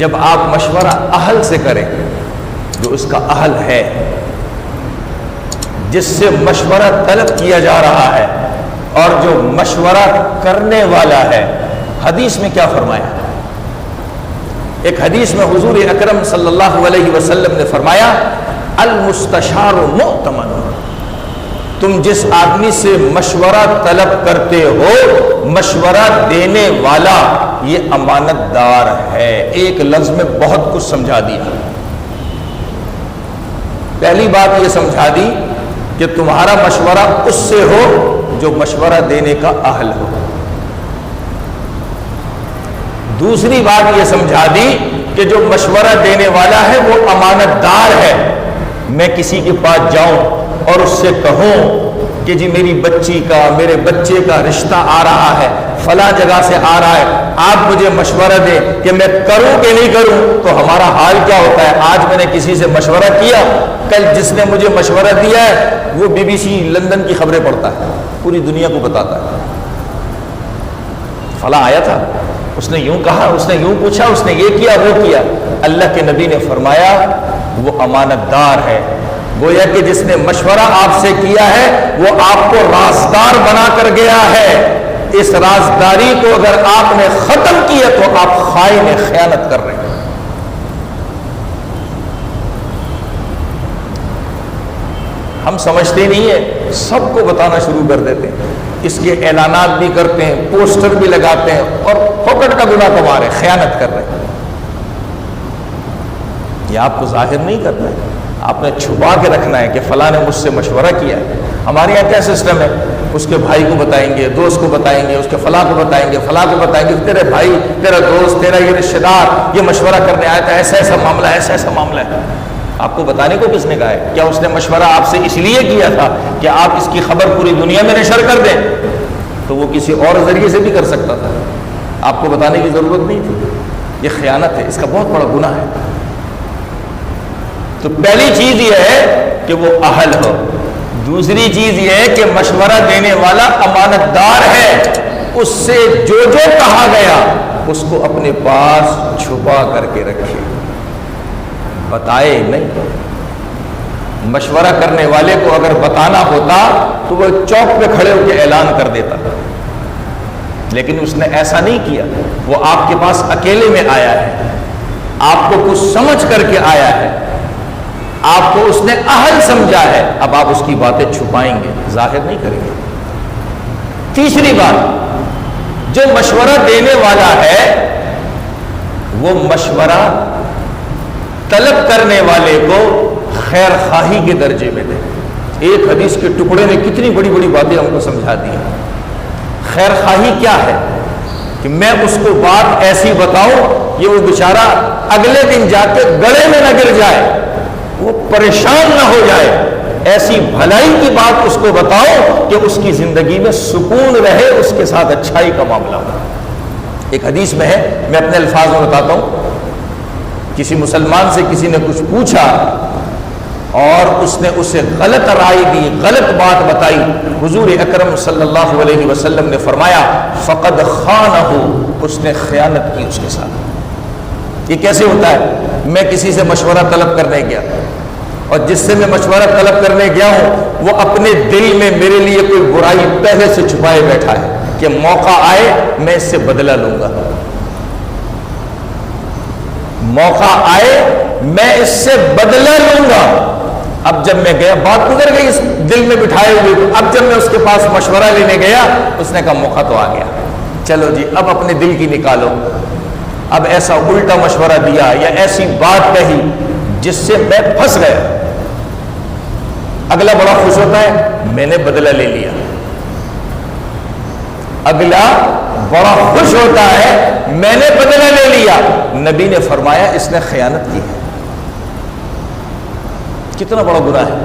جب آپ مشورہ اہل سے کریں، جو اس کا اہل ہے، جس سے مشورہ طلب کیا جا رہا ہے، اور جو مشورہ کرنے والا ہے۔ حدیث میں کیا فرمایا؟ ایک حدیث میں حضور اکرم صلی اللہ علیہ وسلم نے فرمایا المستشار مؤتمن، تم جس آدمی سے مشورہ طلب کرتے ہو، مشورہ دینے والا یہ امانت دار ہے۔ ایک لفظ میں بہت کچھ سمجھا دیا۔ پہلی بات یہ سمجھا دی کہ تمہارا مشورہ اس سے ہو جو مشورہ دینے کا اہل ہو۔ دوسری بات یہ سمجھا دی کہ جو مشورہ دینے والا ہے وہ امانت دار ہے۔ میں کسی کے پاس جاؤں اور اس سے کہوں کہ جی میری بچی کا، میرے بچے کا رشتہ آ رہا ہے، فلاں جگہ سے آ رہا ہے، آپ مجھے مشورہ دیں کہ میں کروں کہ نہیں کروں، تو ہمارا حال کیا ہوتا ہے؟ آج میں نے کسی سے مشورہ کیا، کل جس نے مجھے مشورہ دیا ہے وہ BBC لندن کی خبریں پڑھتا ہے، پوری دنیا کو بتاتا ہے فلاں آیا تھا، اس نے یوں کہا، اس نے یوں پوچھا، اس نے یہ کیا وہ کیا۔ اللہ کے نبی نے فرمایا وہ امانت دار ہے۔ گویا کہ جس نے مشورہ آپ سے کیا ہے وہ آپ کو رازدار بنا کر گیا ہے۔ اس رازداری کو اگر آپ نے ختم کیا تو آپ خائن خیانت کر رہے ہیں۔ ہم سمجھتے نہیں ہیں، سب کو بتانا شروع کر دیتے ہیں، اس کے اعلانات بھی کرتے ہیں، پوسٹر بھی لگاتے ہیں، اور پھوکٹ کا گناہ کما رہے ہیں، خیانت کر رہے ہیں۔ یہ آپ کو ظاہر نہیں کرنا ہے، آپ نے چھپا کے رکھنا ہے کہ فلاں نے مجھ سے مشورہ کیا ہے۔ ہمارے یہاں کیا سسٹم ہے؟ اس کے بھائی کو بتائیں گے، دوست کو بتائیں گے، اس کے فلاں کو بتائیں گے، فلاں کو بتائیں گے، تیرے بھائی، تیرا دوست، تیرا یہ رشتہ دار یہ مشورہ کرنے آیا تھا، ایسا ایسا معاملہ ہے، ایسا ایسا معاملہ ہے۔ آپ کو بتانے کو کس نے کہا ہے؟ کیا اس نے مشورہ آپ سے اس لیے کیا تھا کہ آپ اس کی خبر پوری دنیا میں نشر کر دیں؟ تو وہ کسی اور ذریعے سے بھی کر سکتا تھا، آپ کو بتانے کی ضرورت نہیں تھی۔ یہ خیانت ہے، اس کا بہت بڑا گناہ ہے۔ تو پہلی چیز یہ ہے کہ وہ اہل ہو، دوسری چیز یہ ہے کہ مشورہ دینے والا امانت دار ہے، اس سے جو جو کہا گیا اس کو اپنے پاس چھپا کر کے رکھے، بتائے نہیں۔ مشورہ کرنے والے کو اگر بتانا ہوتا تو وہ چوک پہ کھڑے ہو کے اعلان کر دیتا، لیکن اس نے ایسا نہیں کیا۔ وہ آپ کے پاس اکیلے میں آیا ہے، آپ کو کچھ سمجھ کر کے آیا ہے، آپ کو اس نے اہل سمجھا ہے، اب آپ اس کی باتیں چھپائیں گے، ظاہر نہیں کریں گے۔ تیسری بات، جو مشورہ دینے والا ہے وہ مشورہ طلب کرنے والے کو خیر خواہی کے درجے میں دے۔ ایک حدیث کے ٹکڑے نے کتنی بڑی بڑی باتیں ہم کو سمجھا دی ہیں۔ خیر خواہی کیا ہے؟ کہ میں اس کو بات ایسی بتاؤں یہ وہ بیچارہ اگلے دن جا کے گڑے میں نہ گر جائے، وہ پریشان نہ ہو جائے، ایسی بھلائی کی بات اس کو بتاؤ کہ اس کی زندگی میں سکون رہے، اس کے ساتھ اچھائی کا معاملہ ہو۔ ایک حدیث میں ہے، میں اپنے الفاظ میں بتاتا ہوں، کسی مسلمان سے کسی نے کچھ پوچھا اور اس نے اسے غلط رائے دی، غلط بات بتائی، حضور اکرم صلی اللہ علیہ وسلم نے فرمایا فقد خانہ، اس نے خیانت کی اس کے ساتھ۔ یہ کیسے ہوتا ہے؟ میں کسی سے مشورہ طلب کرنے گیا اور جس سے میں مشورہ طلب کرنے گیا ہوں وہ اپنے دل میں میرے لیے کوئی برائی پہلے سے چھپائے بیٹھا ہے کہ موقع آئے میں اس سے بدلہ لوں گا، موقع آئے میں اس سے بدلہ لوں گا۔ اب جب میں گیا، بات گزر گئی اس دل میں بٹھائے ہوئے، اب جب میں اس کے پاس مشورہ لینے گیا اس نے کہا موقع تو آ گیا، چلو جی اب اپنے دل کی نکالو۔ اب ایسا الٹا مشورہ دیا یا ایسی بات کہی جس سے میں پھنس گیا، اگلا بڑا خوش ہوتا ہے میں نے بدلہ لے لیا، اگلا بڑا خوش ہوتا ہے میں نے بدلہ لے لیا۔ نبی نے فرمایا اس نے خیانت کی ہے۔ کتنا بڑا گناہ ہے۔